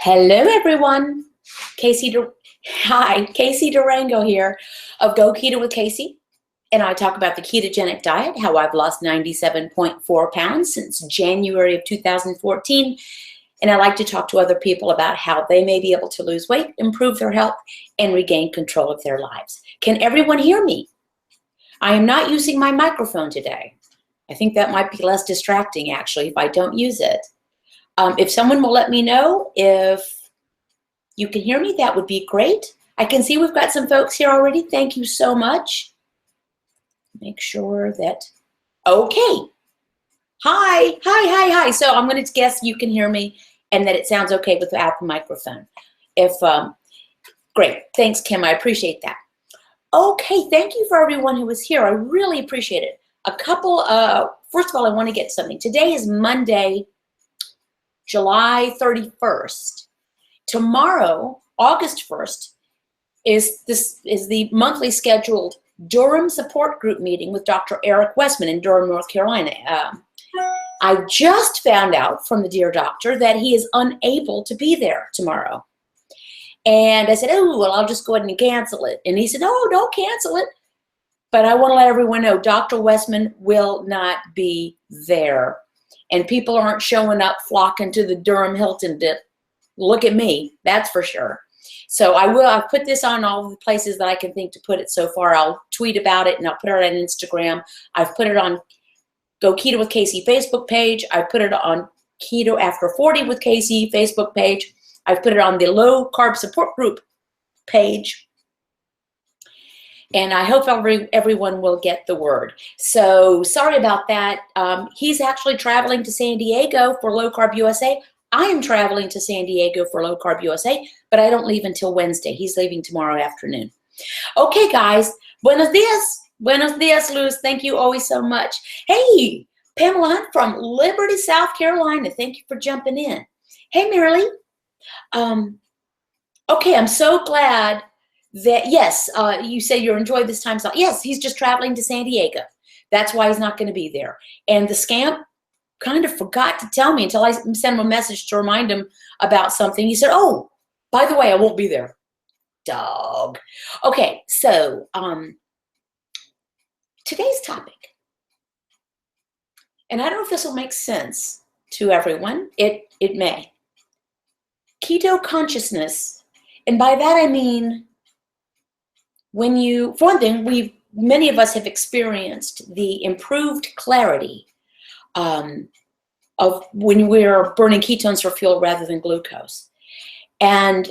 Hello, everyone. Hi, Casey Durango here of Go Keto with Casey. And I talk about the ketogenic diet, how I've lost 97.4 pounds since January of 2014. And I like to talk to other people about how they may be able to lose weight, improve their health, and regain control of their lives. Can everyone hear me? I am not using my microphone today. I think that might be less distracting, actually, if I don't use it. If someone will let me know if you can hear me, that would be great. I can see we've got some folks here already. Thank you so much. Make sure that, okay. Hi. So I'm going to guess you can hear me and that it sounds okay without the microphone. Great. Thanks, Kim. I appreciate that. Okay, thank you for everyone who was here. I really appreciate it. First of all, I want to get something. Today is Monday, July 31st. Tomorrow, August 1st, is the monthly scheduled Durham support group meeting with Dr. Eric Westman in Durham, North Carolina. I just found out from the dear doctor that he is unable to be there tomorrow. And I said, oh, well, I'll just go ahead and cancel it. And he said, no, don't cancel it. But I want to let everyone know Dr. Westman will not be there. And people aren't showing up, flocking to the Durham Hilton to look at me, that's for sure. So I've put this on all the places that I can think to put it so far. I'll tweet about it and I'll put it on Instagram. I've put it on Go Keto with Casey Facebook page. I put it on Keto After 40 with Casey Facebook page. I've put it on the Low Carb Support Group page. And I hope everyone will get the word. So sorry about that. He's actually traveling to San Diego for Low Carb USA. I am traveling to San Diego for Low Carb USA, but I don't leave until Wednesday. He's leaving tomorrow afternoon. Okay, guys. Buenos dias. Buenos dias, Luz. Thank you always so much. Hey, Pamela Hunt from Liberty, South Carolina. Thank you for jumping in. Hey, Marilee. Okay, I'm so glad that, yes, you say you enjoyed this time slot. Yes, he's just traveling to San Diego. That's why he's not going to be there. And the scamp kind of forgot to tell me until I sent him a message to remind him about something. He said, oh, by the way, I won't be there. Dog. Okay, so today's topic, and I don't know if this will make sense to everyone. It may. Keto consciousness. And by that I mean, for one thing, many of us have experienced the improved clarity of when we're burning ketones for fuel rather than glucose. And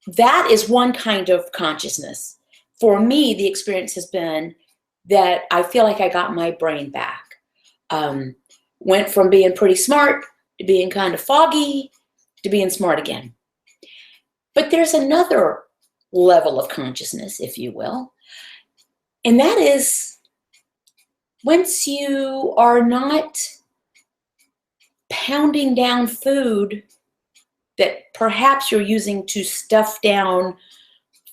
that is one kind of consciousness. For me, the experience has been that I feel like I got my brain back. Went from being pretty smart to being kind of foggy to being smart again. But there's another level of consciousness, if you will, and that is once you are not pounding down food that perhaps you're using to stuff down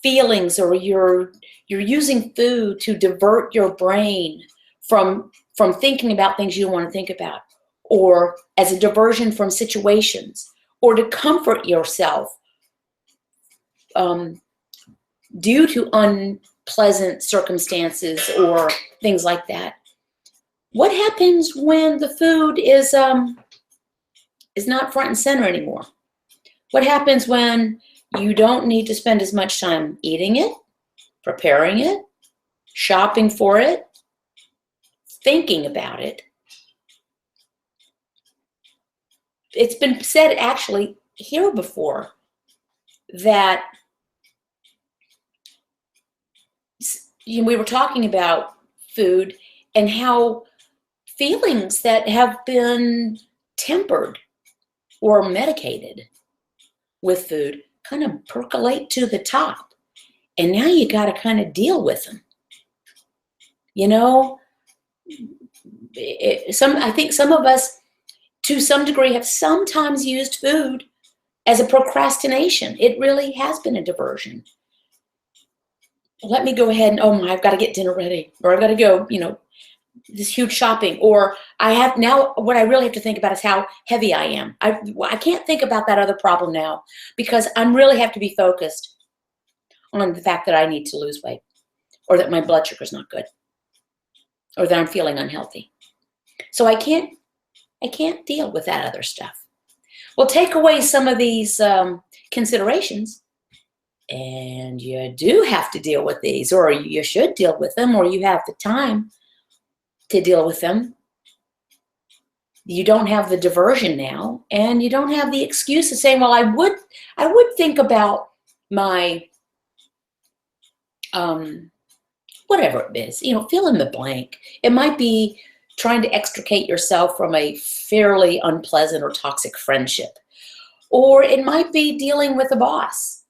feelings, or you're using food to divert your brain from thinking about things you don't want to think about, or as a diversion from situations, or to comfort yourself due to unpleasant circumstances or things like that. What happens when the food is not front and center anymore? What happens when you don't need to spend as much time eating it, preparing it, shopping for it, thinking about it? It's been said actually here before that we were talking about food and how feelings that have been tempered or medicated with food kind of percolate to the top. And now you got to kind of deal with them. You know, I think some of us, to some degree, have sometimes used food as a procrastination. It really has been a diversion. Let me go ahead and, oh my, I've got to get dinner ready, or I've got to go, this huge shopping, or I have now, what I really have to think about is how heavy I am. I can't think about that other problem now because I really have to be focused on the fact that I need to lose weight, or that my blood sugar is not good, or that I'm feeling unhealthy. So I can't deal with that other stuff. Well, take away some of these considerations, and you do have to deal with these, or you should deal with them, or you have the time to deal with them. You don't have the diversion now, and you don't have the excuse of saying, well, I would think about my whatever it is, fill in the blank. It might be trying to extricate yourself from a fairly unpleasant or toxic friendship, or it might be dealing with a boss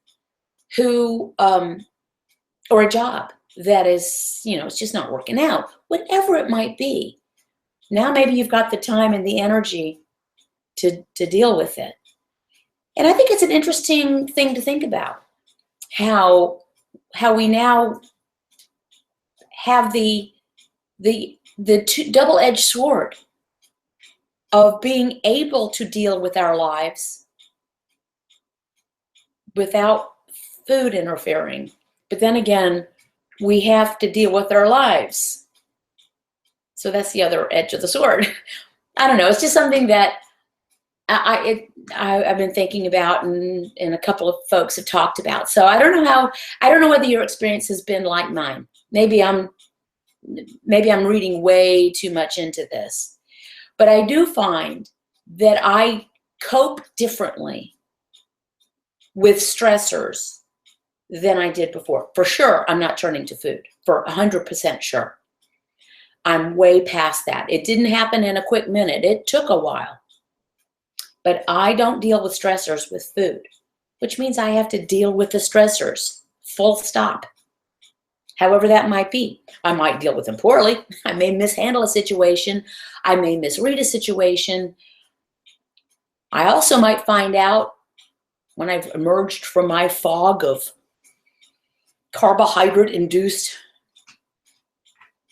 who or a job that is, it's just not working out. Whatever it might be, now maybe you've got the time and the energy to deal with it. And I think it's an interesting thing to think about, how we now have the double-edged sword of being able to deal with our lives without food interfering. But then again, we have to deal with our lives. So that's the other edge of the sword. I don't know. It's just something that I've been thinking about, and a couple of folks have talked about. So I don't know whether your experience has been like mine. Maybe I'm reading way too much into this. But I do find that I cope differently with stressors than I did before. For sure, I'm not turning to food. For 100% sure. I'm way past that. It didn't happen in a quick minute. It took a while. But I don't deal with stressors with food, which means I have to deal with the stressors, full stop. However that might be. I might deal with them poorly. I may mishandle a situation. I may misread a situation. I also might find out when I've emerged from my fog of carbohydrate-induced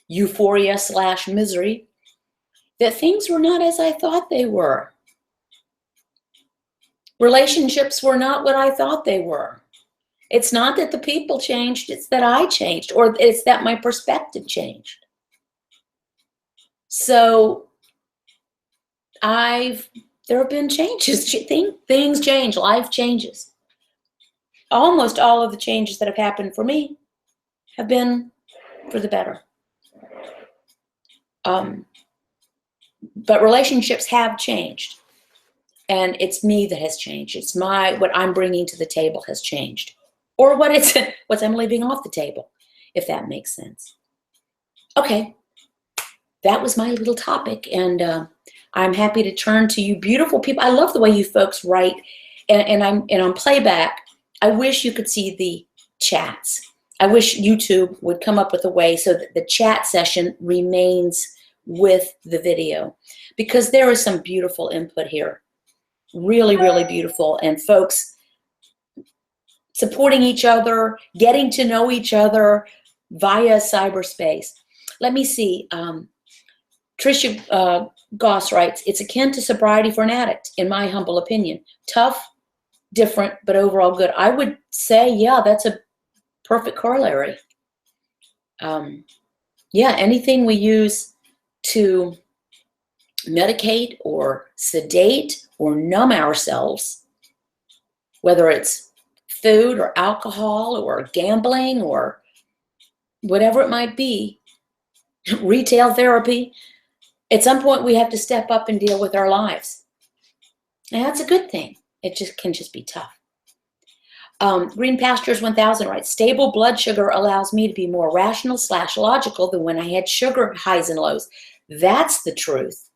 euphoria/misery that things were not as I thought they were. Relationships were not what I thought they were. It's not that the people changed, it's that I changed, or it's that my perspective changed. So there have been changes. Things change, life changes. Almost all of the changes that have happened for me have been for the better. But relationships have changed. And it's me that has changed. It's what I'm bringing to the table has changed. Or what I'm leaving off the table, if that makes sense. Okay, that was my little topic. And I'm happy to turn to you beautiful people. I love the way you folks write. And on playback, I wish you could see the chats. I wish YouTube would come up with a way so that the chat session remains with the video, because there is some beautiful input here. Really, really beautiful. And folks supporting each other, getting to know each other via cyberspace. Let me see. Tricia Goss writes, it's akin to sobriety for an addict, in my humble opinion. Tough, different, but overall good. I would say, yeah, that's a perfect corollary. Yeah, anything we use to medicate or sedate or numb ourselves, whether it's food or alcohol or gambling or whatever it might be, retail therapy, at some point we have to step up and deal with our lives. And that's a good thing. It can just be tough. Green Pastures 1000 writes, stable blood sugar allows me to be more rational/logical than when I had sugar highs and lows. That's the truth.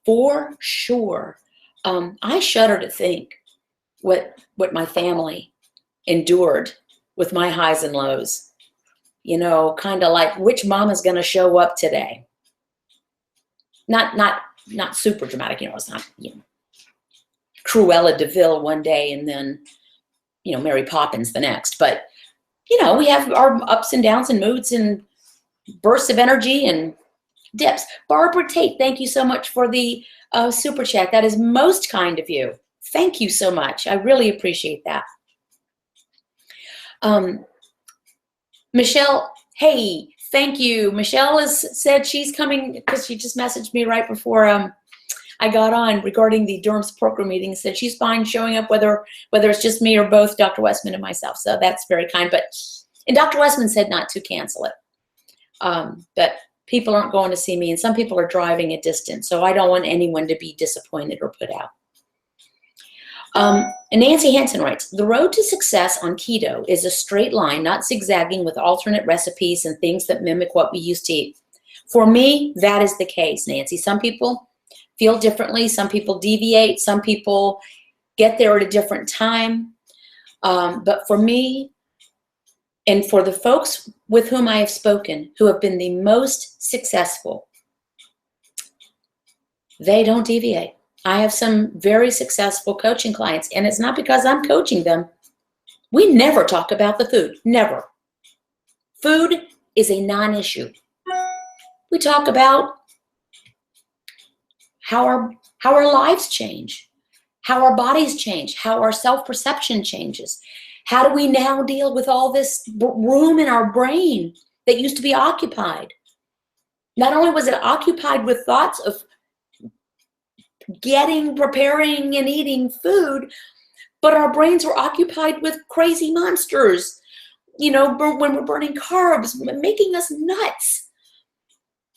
For sure. I shudder to think what my family endured with my highs and lows. Kind of like, which mama's going to show up today? Not super dramatic, it's not, Cruella de Vil one day and then, Mary Poppins the next. But, we have our ups and downs and moods and bursts of energy and dips. Barbara Tate, thank you so much for the super chat. That is most kind of you. Thank you so much. I really appreciate that. Michelle, hey, thank you. Michelle has said she's coming because she just messaged me right before I got on regarding the Durham support group meeting. Said she's fine showing up whether it's just me or both Dr. Westman and myself. So that's very kind. And Dr. Westman said not to cancel it. But people aren't going to see me, and some people are driving a distance, so I don't want anyone to be disappointed or put out. And Nancy Hansen writes, the road to success on keto is a straight line, not zigzagging with alternate recipes and things that mimic what we used to eat. For me, that is the case, Nancy. Some people feel differently. Some people deviate. Some people get there at a different time. But for me, and for the folks with whom I have spoken who have been the most successful, they don't deviate. I have some very successful coaching clients, and it's not because I'm coaching them. We never talk about the food, never. Food is a non-issue. We talk about how our lives change, how our bodies change, how our self-perception changes. How do we now deal with all this room in our brain that used to be occupied? Not only was it occupied with thoughts of getting, preparing, and eating food, but our brains were occupied with crazy monsters, you know, when we're burning carbs, making us nuts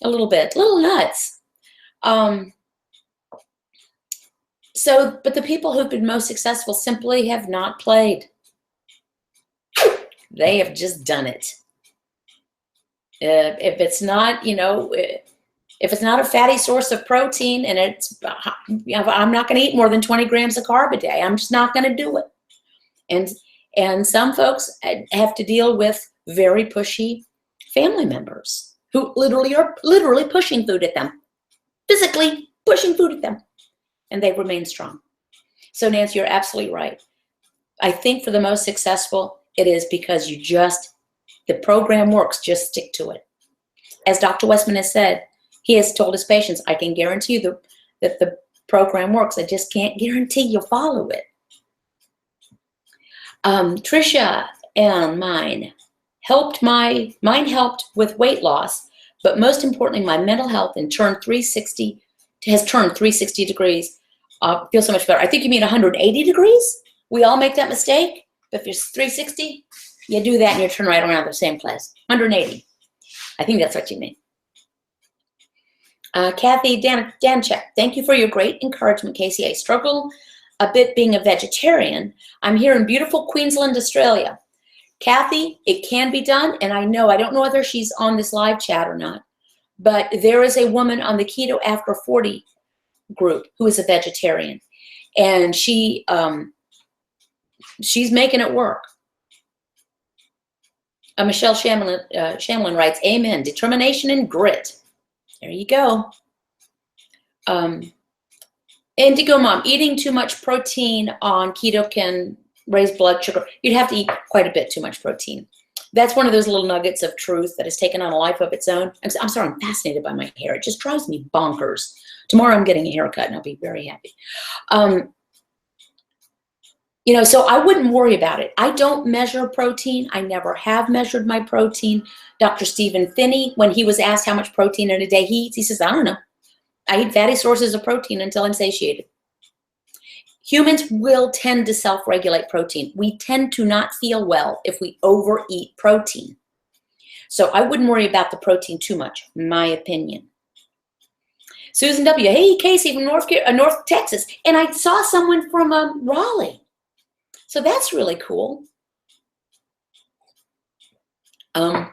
a little nuts. But the people who've been most successful simply have not played. They have just done it. If it's not, you know, if it's not a fatty source of protein, and I'm not going to eat more than 20 grams of carb a day. I'm just not going to do it. And some folks have to deal with very pushy family members who are literally pushing food at them, physically pushing food at them, and they remain strong. So Nancy, you're absolutely right. I think for the most successful, it is because the program works, just stick to it. As Dr. Westman has said, he has told his patients, I can guarantee you that the program works. I just can't guarantee you'll follow it. Trisha and mine helped with weight loss, but most importantly, my mental health has turned 360 degrees. Feel so much better. I think you mean 180 degrees? We all make that mistake. But if it's 360, you do that and you turn right around the same place. 180. I think that's what you mean. Kathy Danchek, thank you for your great encouragement, Casey. I struggle a bit being a vegetarian. I'm here in beautiful Queensland, Australia. Kathy, it can be done, and I don't know whether she's on this live chat or not, but there is a woman on the Keto After 40 group who is a vegetarian, and she's making it work. Michelle Shamlin writes, amen, determination and grit. There you go. Indigo Mom, eating too much protein on keto can raise blood sugar. You'd have to eat quite a bit too much protein. That's one of those little nuggets of truth that has taken on a life of its own. I'm sorry, I'm fascinated by my hair. It just drives me bonkers. Tomorrow I'm getting a haircut and I'll be very happy. So I wouldn't worry about it. I don't measure protein. I never have measured my protein. Dr. Stephen Finney, when he was asked how much protein in a day he eats, he says, I don't know. I eat fatty sources of protein until I'm satiated. Humans will tend to self-regulate protein. We tend to not feel well if we overeat protein. So I wouldn't worry about the protein too much, my opinion. Susan W., hey, Casey from North Texas. And I saw someone from Raleigh. So that's really cool. Shauna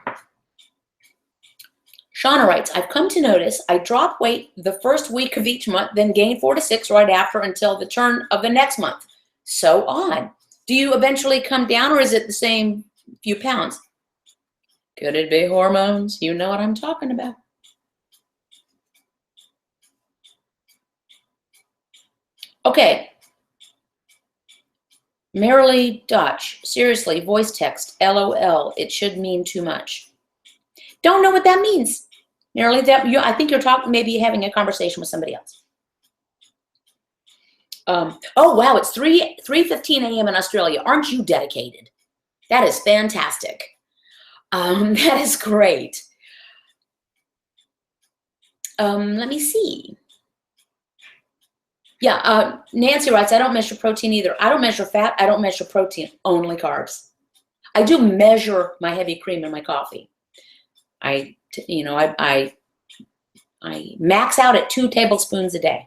writes, I've come to notice I drop weight the first week of each month, then gain 4 to 6 right after until the turn of the next month. So odd. Do you eventually come down, or is it the same few pounds? Could it be hormones? You know what I'm talking about. Okay. Marilee Dutch, seriously, voice text, LOL, it should mean too much. Don't know what that means. Nearly that. I think you're talking, maybe having a conversation with somebody else. Oh wow, it's 3:15 a.m. in Australia. Aren't you dedicated? That is fantastic. That is great. Let me see. Yeah, Nancy writes, I don't measure protein either. I don't measure fat. I don't measure protein, only carbs. I do measure my heavy cream in my coffee. I max out at 2 tablespoons a day.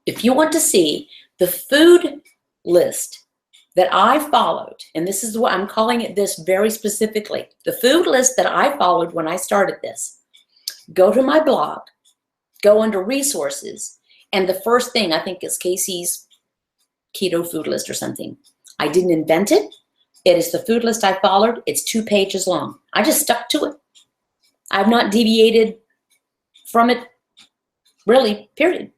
If you want to see the food list that I followed, and this is what I'm calling it this very specifically, the food list that I followed when I started this, go to my blog, go under resources, and the first thing I think is Casey's keto food list or something. I didn't invent it. It is the food list I followed. It's 2 pages long. I just stuck to it. I've not deviated from it, really, period.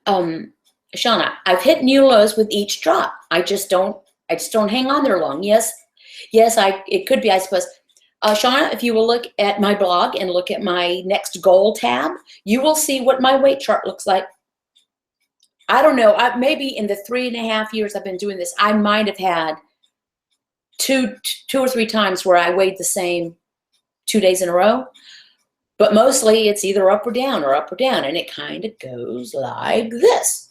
Shauna, I've hit new lows with each drop. I just don't hang on there long. Yes, it could be, I suppose. Shauna, if you will look at my blog and look at my next goal tab, you will see what my weight chart looks like. I don't know, maybe in the 3.5 years I've been doing this, I might have had two or three times where I weighed the same 2 days in a row, but mostly it's either up or down, and it kind of goes like this.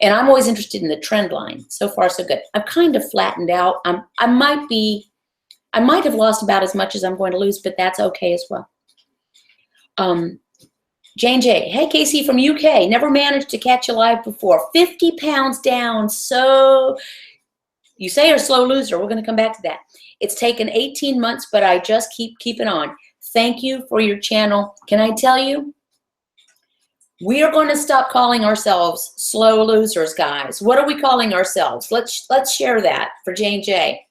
And I'm always interested in the trend line. So far, so good. I've kind of flattened out. I might have lost about as much as I'm going to lose, but that's okay as well. Jane J, hey Casey from UK, never managed to catch you live before. 50 pounds down, so you say you're a slow loser. We're going to come back to that. It's taken 18 months, but I just keep keeping on. Thank you for your channel. Can I tell you, we are going to stop calling ourselves slow losers, guys. What are we calling ourselves? Let's share that for Jane J.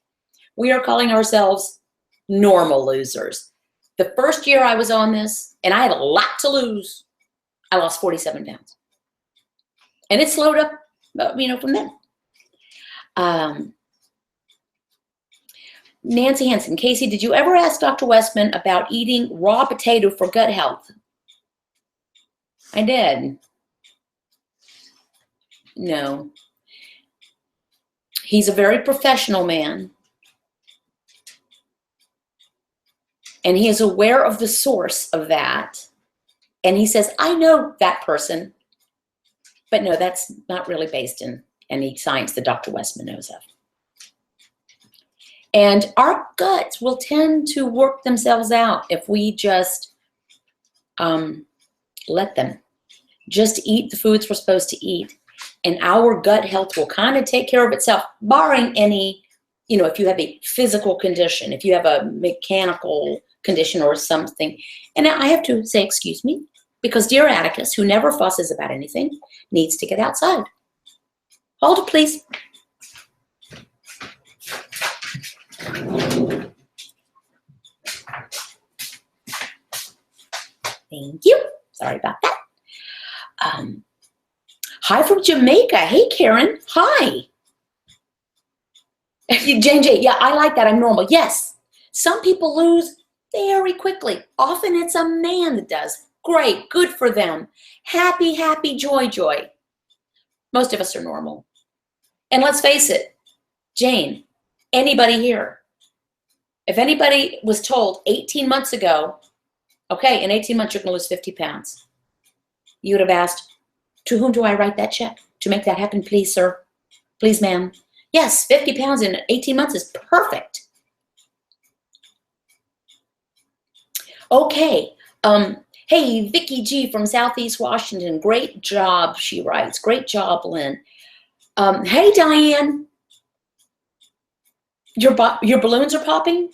We are calling ourselves normal losers. The first year I was on this, and I had a lot to lose, I lost 47 pounds. And it slowed up, from then. Nancy Hansen, Casey, did you ever ask Dr. Westman about eating raw potato for gut health? I did. No. He's a very professional man. And he is aware of the source of that. And he says, I know that person. But no, that's not really based in any science that Dr. Westman knows of. And our guts will tend to work themselves out if we just let them. Just eat the foods we're supposed to eat. And our gut health will kind of take care of itself, barring any, if you have a physical condition, if you have a mechanical condition or something. And I have to say, excuse me, because dear Atticus, who never fusses about anything, needs to get outside. Hold it, please. Thank you. Sorry about that. Hi from Jamaica. Hey, Karen. Hi. Jane J. Yeah, I like that. I'm normal. Yes. Some people lose very quickly. Often it's a man that does. Great. Good for them. Happy, happy, joy, joy. Most of us are normal. And let's face it, Jane, anybody here, if anybody was told 18 months ago, okay, in 18 months you're going to lose 50 pounds, you would have asked, to whom do I write that check to make that happen, please, sir? Please, ma'am. Yes, 50 pounds in 18 months is perfect. Okay. Hey, Vicky G from Southeast Washington. Great job, she writes. Great job, Lynn. Hey, Diane. Your balloons are popping?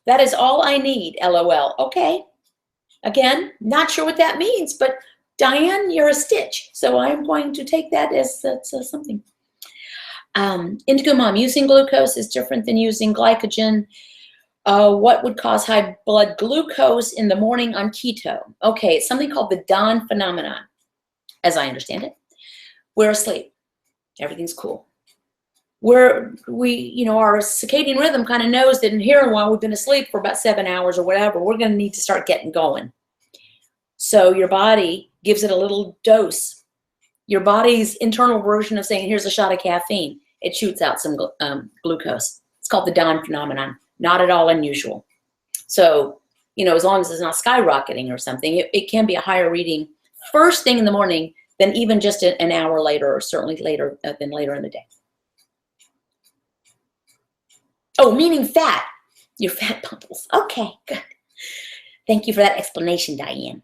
That is all I need, LOL. Okay. Again, not sure what that means, but Diane, you're a stitch. So I'm going to take that as something. Indigo Mom, using glucose is different than using glycogen. What would cause high blood glucose in the morning on keto? Okay, it's something called the dawn phenomenon, as I understand it. We're asleep. Everything's cool. our circadian rhythm kind of knows that in here while we've been asleep for about 7 hours or whatever, we're going to need to start getting going. So your body gives it a little dose. Your body's internal version of saying, here's a shot of caffeine. It shoots out some glucose. It's called the dawn phenomenon. Not at all unusual. So, as long as it's not skyrocketing or something, it can be a higher reading first thing in the morning than even just an hour later, or certainly later than later in the day. Oh, meaning fat. Your fat bubbles. Okay, good. Thank you for that explanation, Diane.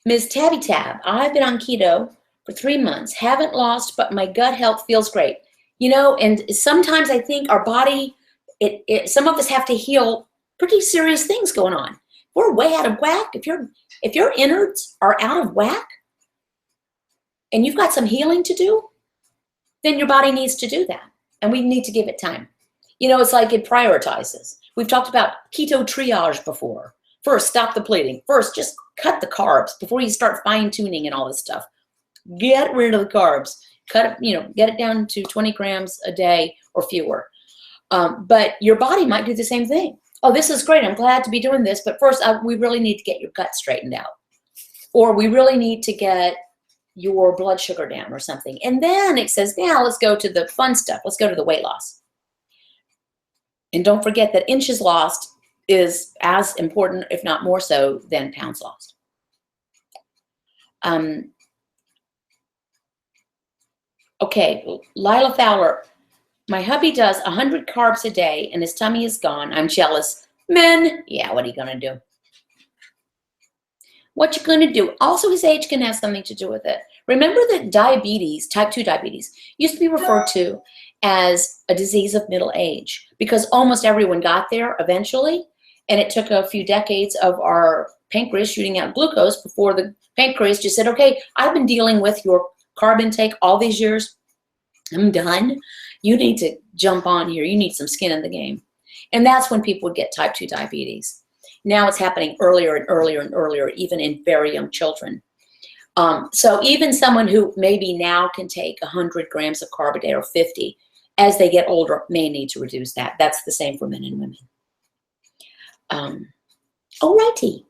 Ms. Tabby Tab, I've been on keto for 3 months. Haven't lost, but my gut health feels great. And sometimes I think our body, some of us have to heal pretty serious things going on. We're way out of whack. If your innards are out of whack and you've got some healing to do, then your body needs to do that. And we need to give it time. It's like it prioritizes. We've talked about keto triage before. First, stop the bleeding. First, just cut the carbs before you start fine-tuning and all this stuff. Get rid of the carbs. Cut it, get it down to 20 grams a day or fewer. But your body might do the same thing. Oh, this is great. I'm glad to be doing this. But first, we really need to get your gut straightened out. Or we really need to get your blood sugar down or something. And then it says, now let's go to the fun stuff. Let's go to the weight loss. And don't forget that inches lost is as important, if not more so, than pounds lost. Okay, Lila Fowler. My hubby does 100 carbs a day and his tummy is gone. I'm jealous. Men, yeah, what are you going to do? What you going to do? Also, his age can have something to do with it. Remember that diabetes, type 2 diabetes, used to be referred to as a disease of middle age because almost everyone got there eventually. And it took a few decades of our pancreas shooting out glucose before the pancreas just said, okay, I've been dealing with your carb intake all these years. I'm done. You need to jump on here. You need some skin in the game. And that's when people would get type 2 diabetes. Now it's happening earlier and earlier and earlier, even in very young children. So even someone who maybe now can take 100 grams of carb a day or 50, as they get older, may need to reduce that. That's the same for men and women. Alrighty.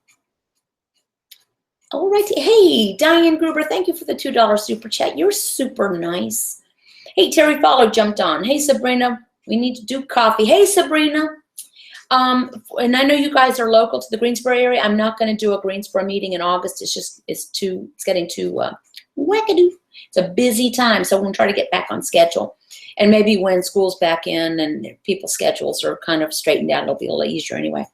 Hey, Diane Gruber, thank you for the $2 super chat. You're super nice. Hey, Terry Follow jumped on. Hey, Sabrina, we need to do coffee. Hey, Sabrina. And I know you guys are local to the Greensboro area. I'm not going to do a Greensboro meeting in August. It's getting too wackadoo. It's a busy time, so we're going to try to get back on schedule. And maybe when school's back in and people's schedules are kind of straightened out, it'll be a little easier anyway.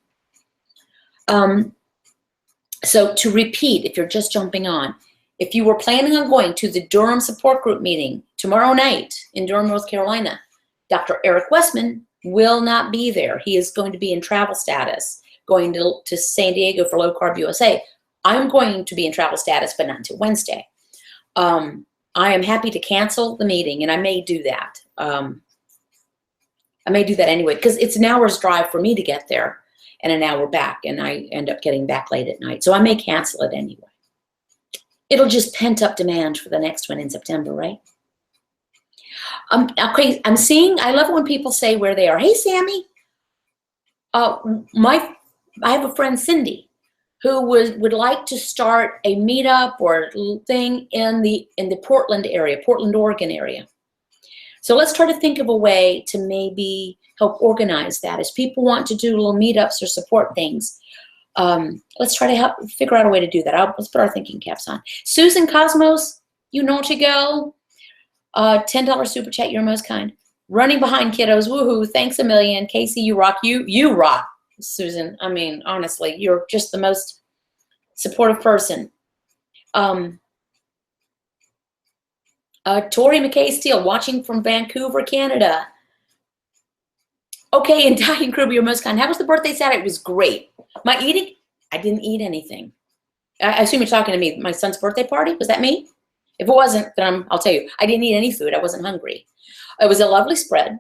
So to repeat, if you're just jumping on, if you were planning on going to the Durham support group meeting tomorrow night in Durham, North Carolina, Dr. Eric Westman will not be there. He is going to be in travel status, going to San Diego for Low Carb USA. I'm going to be in travel status, but not until Wednesday. I am happy to cancel the meeting, and I may do that. I may do that anyway, because it's an hour's drive for me to get there and an hour back, and I end up getting back late at night. So I may cancel it anyway. It'll just pent up demand for the next one in September, right? Okay, I love it when people say where they are. Hey, Sammy. I have a friend, Cindy, who would like to start a meetup or thing in the Portland area, Portland, Oregon area. So let's try to think of a way to maybe help organize that. As people want to do little meetups or support things, let's try to help figure out a way to do that. Let's put our thinking caps on. Susan Cosmos, you naughty girl. $10 super chat, you're most kind. Running behind kiddos, woohoo, thanks a million. Casey, you rock. You rock, Susan. I mean, honestly, you're just the most supportive person. Tori McKay Steele, watching from Vancouver, Canada. Okay, and Diane Kruber, you're most kind. How was the birthday Saturday? It was great. My eating, I didn't eat anything. I assume you're talking to me. My son's birthday party, was that me? If it wasn't, then I'll tell you, I didn't eat any food. I wasn't hungry. It was a lovely spread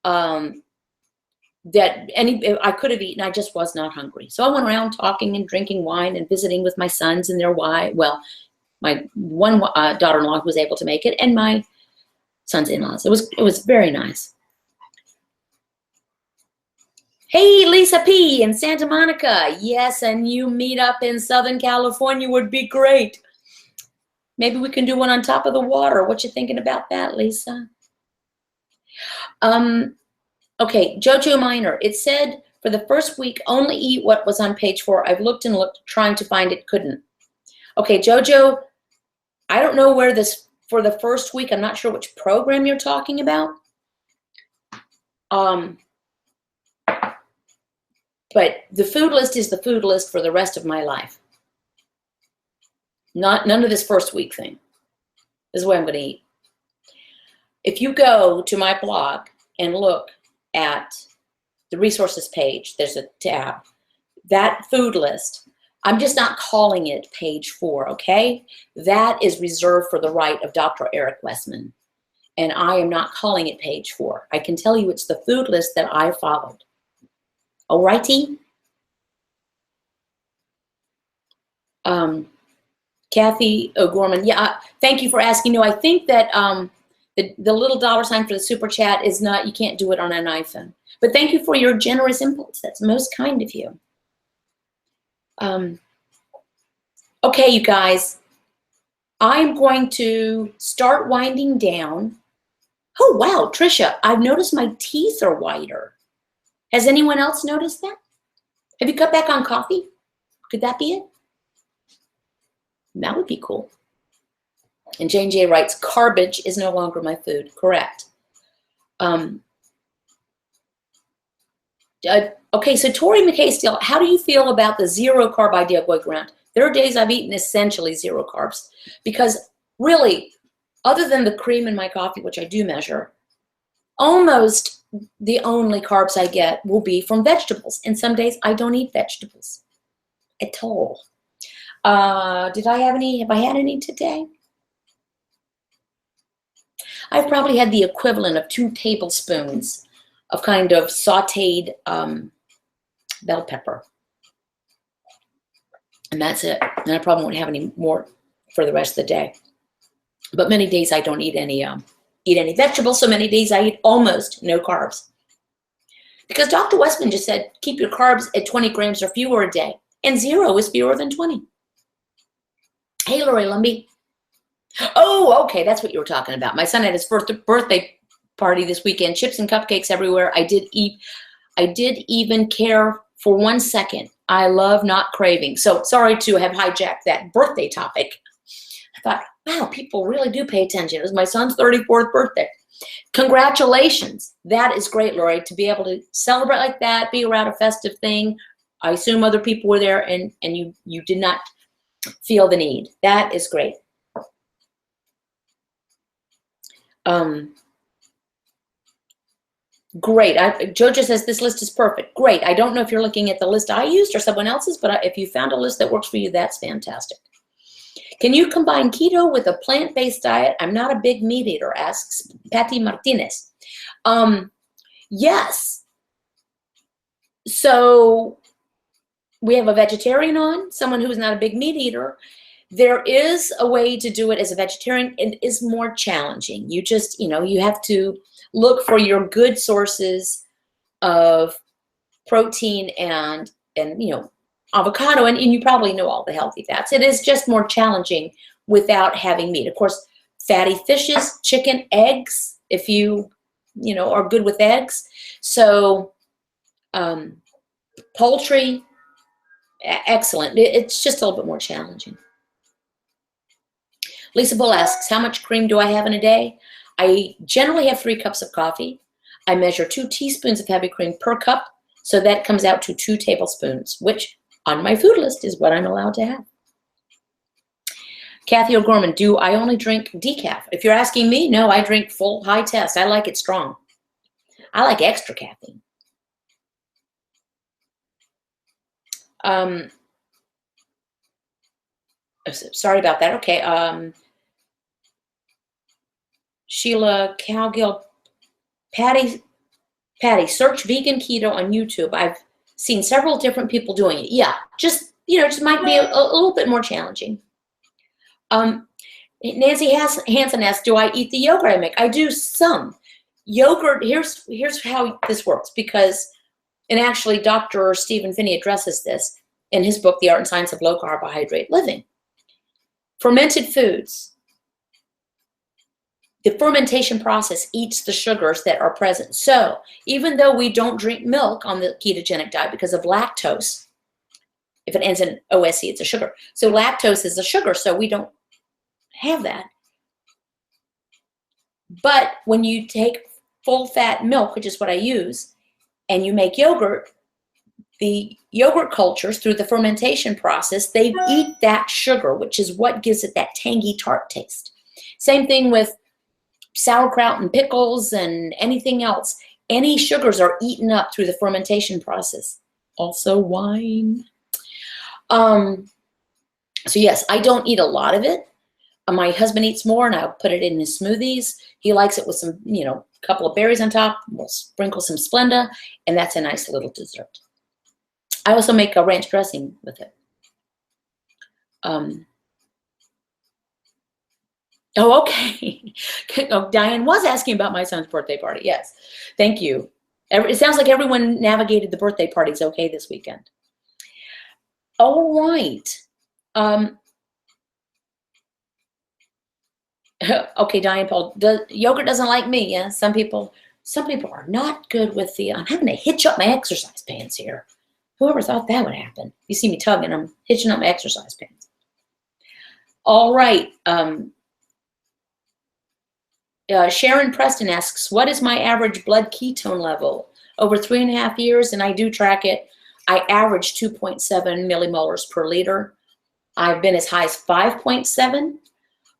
I could have eaten. I just was not hungry. So I went around talking and drinking wine and visiting with my sons and their wife. Well, my one daughter-in-law was able to make it, and my son's in-laws. It was very nice. Hey, Lisa P. in Santa Monica. Yes, a new meetup in Southern California would be great. Maybe we can do one on top of the water. What you thinking about that, Lisa? Okay, Jojo Minor. It said for the first week, only eat what was on page 4. I've looked and looked, trying to find it, couldn't. Okay, Jojo, I don't know where this, for the first week, I'm not sure which program you're talking about. But the food list is the food list for the rest of my life. None of this first week thing. This is what I'm going to eat. If you go to my blog and look at the resources page, there's a tab. That food list, I'm just not calling it page 4, okay? That is reserved for the right of Dr. Eric Westman. And I am not calling it page 4. I can tell you it's the food list that I followed. Alrighty? Kathy O'Gorman, yeah, thank you for asking. No, I think that the little $ for the super chat is not, you can't do it on an iPhone. But thank you for your generous impulse. That's most kind of you. Okay, you guys, I'm going to start winding down. Oh, wow, Trisha, I've noticed my teeth are whiter. Has anyone else noticed that? Have you cut back on coffee? Could that be it? That would be cool. And Jane J writes, garbage is no longer my food. Correct. Okay, so Tori McKay Steele, how do you feel about the 0 carb idea going around? There are days I've eaten essentially 0 carbs because really, other than the cream in my coffee, which I do measure, almost the only carbs I get will be from vegetables. And some days I don't eat vegetables at all. Did I have any? Have I had any today? I've probably had the equivalent of 2 tablespoons of kind of sauteed bell pepper. And that's it. And I probably won't have any more for the rest of the day. But many days I don't eat any vegetables. So many days I eat almost no carbs. Because Dr. Westman just said, keep your carbs at 20 grams or fewer a day. And 0 is fewer than 20. Hey, Lori Lumby. Oh, okay, that's what you were talking about. My son had his first birthday party this weekend. Chips and cupcakes everywhere. I did even care for 1 second. I love not craving. So sorry to have hijacked that birthday topic. I thought, wow, people really do pay attention. It was my son's 34th birthday. Congratulations. That is great, Lori, to be able to celebrate like that, be around a festive thing. I assume other people were there and you did not feel the need. That is great. Great. Jojo says this list is perfect. Great. I don't know if you're looking at the list I used or someone else's, but if you found a list that works for you, that's fantastic. Can you combine keto with a plant-based diet? I'm not a big meat eater, asks Patty Martinez. Yes. So we have a vegetarian on, someone who is not a big meat eater. There is a way to do it as a vegetarian. It is more challenging. You just, you have to look for your good sources of protein and avocado, and you probably know all the healthy fats. It is just more challenging without having meat. Of course, fatty fishes, chicken, eggs, if you are good with eggs. So poultry, excellent. It's just a little bit more challenging. Lisa Bull asks, how much cream do I have in a day? I generally have 3 cups of coffee. I measure 2 teaspoons of heavy cream per cup, so that comes out to 2 tablespoons, which on my food list is what I'm allowed to have. Kathy O'Gorman, do I only drink decaf? If you're asking me, no, I drink full high test. I like it strong. I like extra caffeine. Sorry about that. Okay. Sheila Cowgill, Patty, search vegan keto on YouTube. I've seen several different people doing it. Yeah, just might be a little bit more challenging. Nancy Hansen asks, do I eat the yogurt I make? I do some. Yogurt, here's how this works, because, and actually Dr. Stephen Finney addresses this in his book, The Art and Science of Low Carbohydrate Living. Fermented foods. The fermentation process eats the sugars that are present. So even though we don't drink milk on the ketogenic diet because of lactose, if it ends in OSE, it's a sugar. So lactose is a sugar, so we don't have that. But when you take full fat milk, which is what I use, and you make yogurt, the yogurt cultures, through the fermentation process, they eat that sugar, which is what gives it that tangy tart taste. Same thing with sauerkraut and pickles and anything else. Any sugars are eaten up through the fermentation process. Also wine. So yes, I don't eat a lot of it. My husband eats more, and I'll put it in his smoothies. He likes it with some, couple of berries on top. We'll sprinkle some Splenda, and that's a nice little dessert. I also make a ranch dressing with it. Oh, okay. Oh, Diane was asking about my son's birthday party. Yes, thank you. It sounds like everyone navigated the birthday parties okay this weekend. All right. Okay, Diane Paul, yogurt doesn't like me. Yeah, some people are not good with the. I'm having to hitch up my exercise pants here. Whoever thought that would happen? You see me tugging, I'm hitching up my exercise pants. All right. Sharon Preston asks, what is my average blood ketone level? Over 3.5 years, and I do track it, I average 2.7 millimolars per liter. I've been as high as 5.7.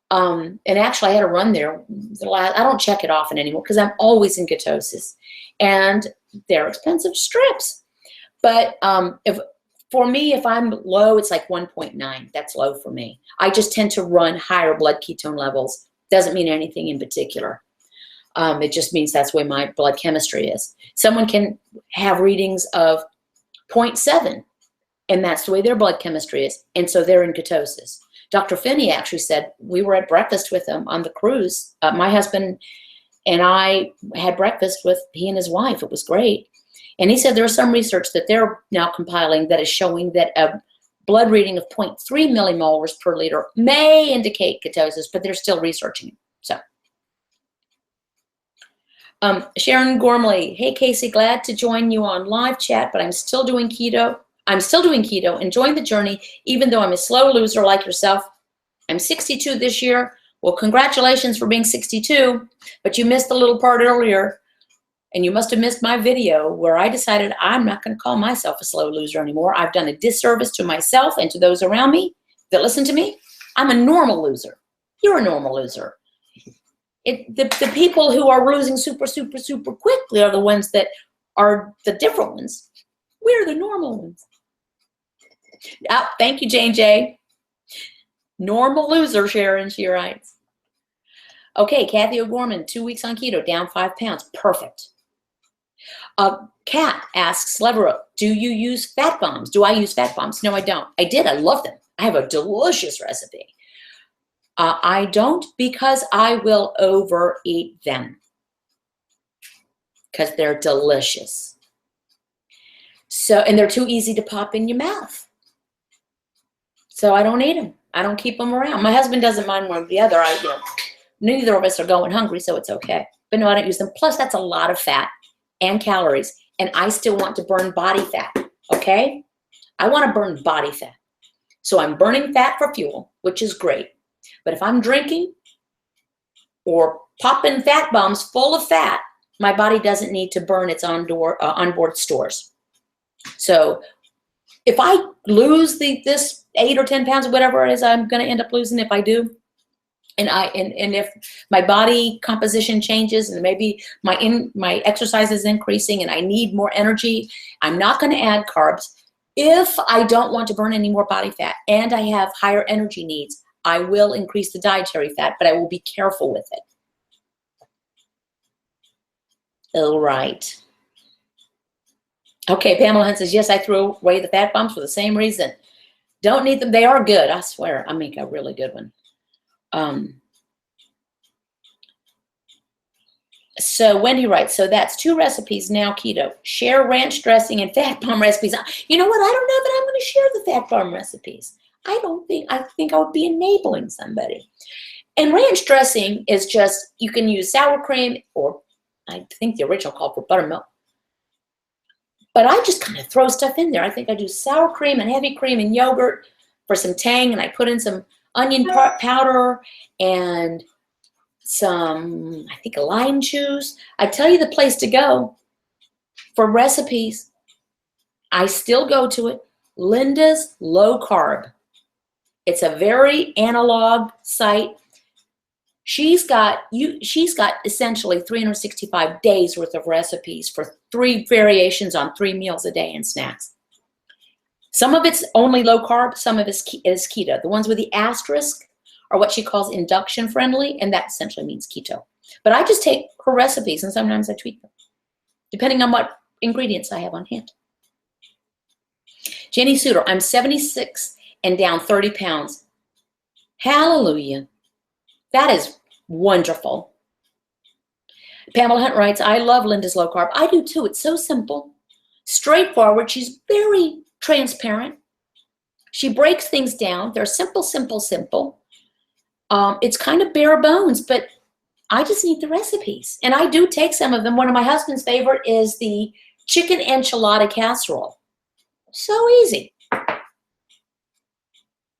And actually, I had a run there. I don't check it often anymore because I'm always in ketosis. And they're expensive strips. But for me, if I'm low, it's like 1.9. That's low for me. I just tend to run higher blood ketone levels. Doesn't mean anything in particular. It just means that's the way my blood chemistry is. Someone can have readings of 0.7, and that's the way their blood chemistry is. And so they're in ketosis. Dr. Finney actually said, we were at breakfast with him on the cruise. My husband and I had breakfast with he and his wife. It was great. And he said there's some research that they're now compiling that is showing that a blood reading of 0.3 millimolars per liter may indicate ketosis, but they're still researching it. So, Sharon Gormley, hey Casey, glad to join you on live chat, but I'm still doing keto. Enjoying the journey, even though I'm a slow loser like yourself. I'm 62 this year. Well, congratulations for being 62, but you missed the little part earlier, and you must have missed my video where I decided I'm not going to call myself a slow loser anymore. I've done a disservice to myself and to those around me that listen to me. I'm a normal loser. You're a normal loser. The people who are losing super quickly are the ones that are the different ones. We're the normal ones. Oh, thank you, Jane J. Normal loser, Sharon, she writes. Okay, Kathy O'Gorman, 2 weeks on keto, down 5 pounds. Perfect. Kat asks, Levera, do you use fat bombs? Do I use fat bombs? No, I don't. I did. I love them. I have a delicious recipe. I don't because I will overeat them because they're delicious. So, and they're too easy to pop in your mouth. So I don't eat them. I don't keep them around. My husband doesn't mind one or the other. Neither of us are going hungry, so it's okay. But no, I don't use them. Plus, that's a lot of fat and calories, and I still want to burn body fat, okay? I want to burn body fat. So I'm burning fat for fuel, which is great. But if I'm drinking or popping fat bombs full of fat, my body doesn't need to burn its onboard stores. So if I lose this 8 or 10 pounds or whatever it is I'm going to end up losing if I do, and if my body composition changes and maybe my exercise is increasing and I need more energy, I'm not going to add carbs. If I don't want to burn any more body fat and I have higher energy needs, I will increase the dietary fat, but I will be careful with it. All right. Okay, Pamela Hunt says, yes, I threw away the fat bombs for the same reason. Don't need them. They are good. I swear. I make a really good one. So Wendy writes, so that's 2 recipes now keto. Share ranch dressing and fat bomb recipes. You know what? I don't know that I'm going to share the fat bomb recipes. I think I would be enabling somebody. And ranch dressing is just, you can use sour cream, or I think the original called for buttermilk. But I just kind of throw stuff in there. I think I do sour cream and heavy cream and yogurt for some tang, and I put in some onion powder and some, I think, lime juice. I tell you the place to go for recipes. I still go to it. Linda's Low Carb. It's a very analog site. She's got essentially 365 days worth of recipes for 3 variations on 3 meals a day and snacks. Some of it's only low carb, some of it is keto. The ones with the asterisk are what she calls induction friendly, and that essentially means keto. But I just take her recipes and sometimes I tweak them, depending on what ingredients I have on hand. Jenny Suter, I'm 76 and down 30 pounds. Hallelujah. That is wonderful. Pamela Hunt writes, I love Linda's Low Carb. I do too. It's so simple, straightforward. She's very transparent. She breaks things down. They're simple, simple, simple. It's kind of bare bones, but I just need the recipes. And I do take some of them. One of my husband's favorite is the chicken enchilada casserole. So easy.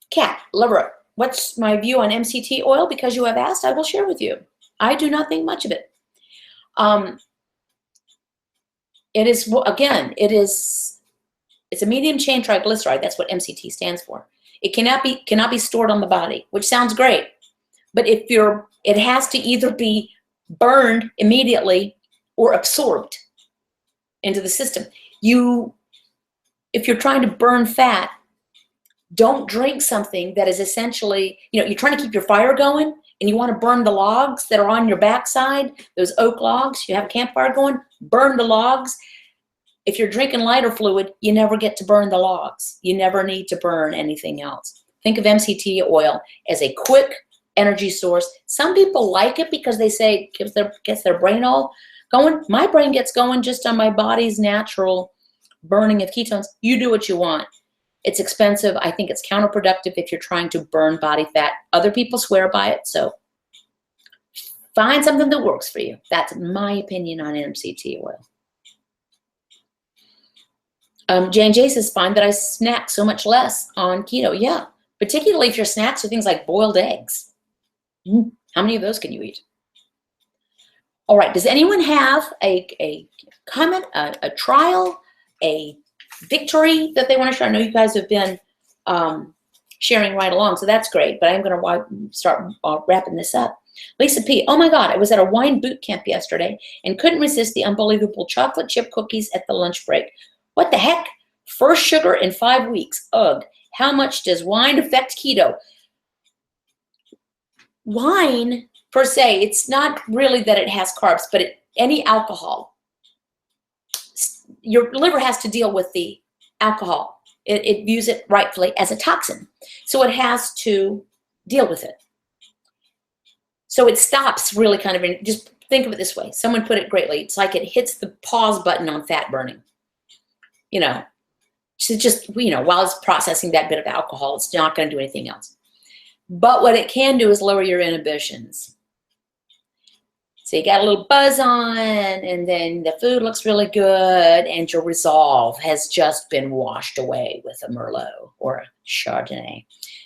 Kat, Leverett, what's my view on MCT oil? Because you have asked, I will share with you. I do not think much of it. It is, again, it's a medium chain triglyceride. That's what MCT stands for. It cannot be stored on the body, which sounds great. But it has to either be burned immediately or absorbed into the system. If you're trying to burn fat, don't drink something that is essentially, you're trying to keep your fire going and you want to burn the logs that are on your backside, those oak logs. You have a campfire going, burn the logs. If you're drinking lighter fluid, you never get to burn the logs. You never need to burn anything else. Think of MCT oil as a quick energy source. Some people like it because they say it gets their brain all going. My brain gets going just on my body's natural burning of ketones. You do what you want. It's expensive. I think it's counterproductive if you're trying to burn body fat. Other people swear by it, so find something that works for you. That's my opinion on MCT oil. Jane J says, find that I snack so much less on keto. Yeah, particularly if your snacks are things like boiled eggs. How many of those can you eat? All right, does anyone have a comment, a trial, a victory that they want to share? I know you guys have been sharing right along, so that's great, but I'm going to start wrapping this up. Lisa P, oh my God, I was at a wine boot camp yesterday and couldn't resist the unbelievable chocolate chip cookies at the lunch break. What the heck? First sugar in 5 weeks. Ugh. How much does wine affect keto? Wine, per se, it's not really that it has carbs, but any alcohol, your liver has to deal with the alcohol. It views it rightfully as a toxin. So it has to deal with it. So it stops really kind of, just think of it this way. Someone put it greatly. It's like it hits the pause button on fat burning. So just, while it's processing that bit of alcohol, it's not going to do anything else. But what it can do is lower your inhibitions. So you got a little buzz on, and then the food looks really good, and your resolve has just been washed away with a Merlot or a Chardonnay.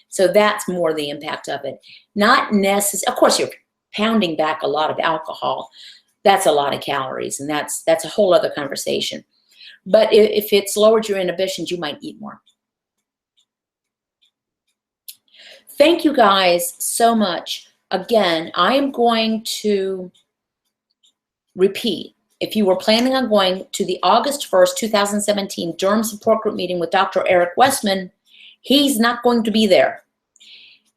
So that's more the impact of it. Not necessarily, of course, you're pounding back a lot of alcohol. That's a lot of calories, and that's a whole other conversation. But if it's lowered your inhibitions, you might eat more. Thank you guys so much. Again, I am going to repeat. If you were planning on going to the August 1st, 2017 Durham support group meeting with Dr. Eric Westman, he's not going to be there.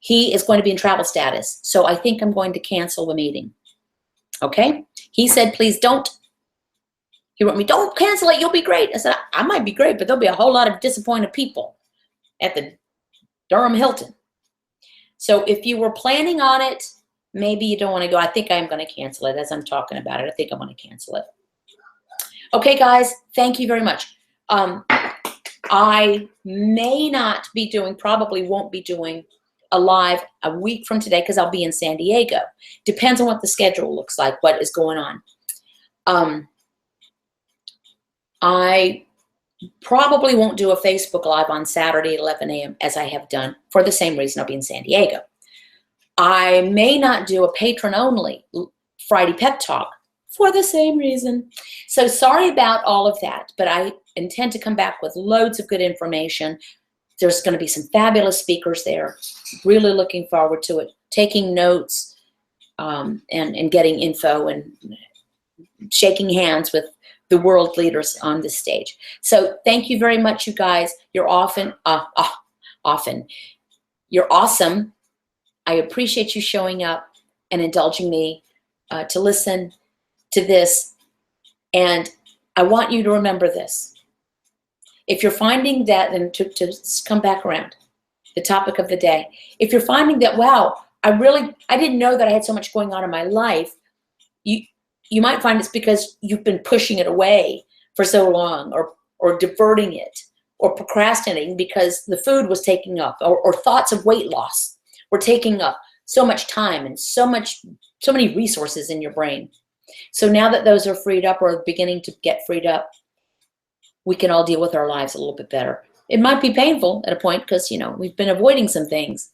He is going to be in travel status. So I think I'm going to cancel the meeting. Okay? He said, please don't. He wrote me, don't cancel it. You'll be great. I said, I might be great, but there'll be a whole lot of disappointed people at the Durham Hilton. So if you were planning on it, maybe you don't want to go. I think I'm going to cancel it as I'm talking about it. I think I'm going to cancel it. Okay, guys, thank you very much. I may not be doing, probably won't be doing a live a week from today because I'll be in San Diego. Depends on what the schedule looks like, what is going on. I probably won't do a Facebook Live on Saturday at 11 a.m. as I have done for the same reason. I'll be in San Diego. I may not do a patron-only Friday Pep Talk for the same reason. So sorry about all of that, but I intend to come back with loads of good information. There's going to be some fabulous speakers there. Really looking forward to it. Taking notes and getting info and shaking hands with the world leaders on this stage. So thank you very much, you guys. You're often. You're awesome. I appreciate you showing up and indulging me to listen to this. And I want you to remember this. If you're finding that, and to come back around, the topic of the day, if you're finding that, wow, I didn't know that I had so much going on in my life, you might find it's because you've been pushing it away for so long, or diverting it, or procrastinating because the food was taking up, or thoughts of weight loss were taking up so much time and so many resources in your brain. So now that those are freed up, or beginning to get freed up, we can all deal with our lives a little bit better. It might be painful at a point because, we've been avoiding some things,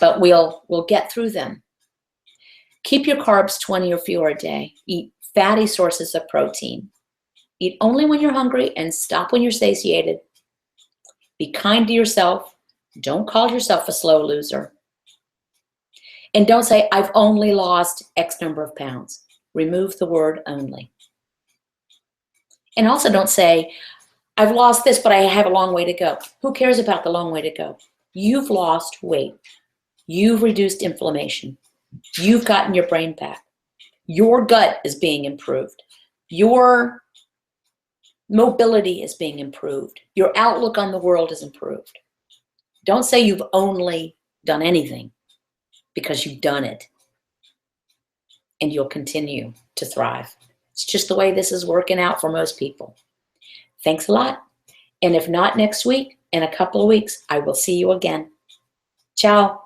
but we'll get through them. Keep your carbs 20 or fewer a day. Eat fatty sources of protein. Eat only when you're hungry and stop when you're satiated. Be kind to yourself. Don't call yourself a slow loser. And don't say, I've only lost X number of pounds. Remove the word only. And also don't say, I've lost this, but I have a long way to go. Who cares about the long way to go? You've lost weight. You've reduced inflammation. You've gotten your brain back. Your gut is being improved. Your mobility is being improved. Your outlook on the world is improved. Don't say you've only done anything, because you've done it. And you'll continue to thrive. It's just the way this is working out for most people. Thanks a lot. And if not next week, in a couple of weeks, I will see you again. Ciao.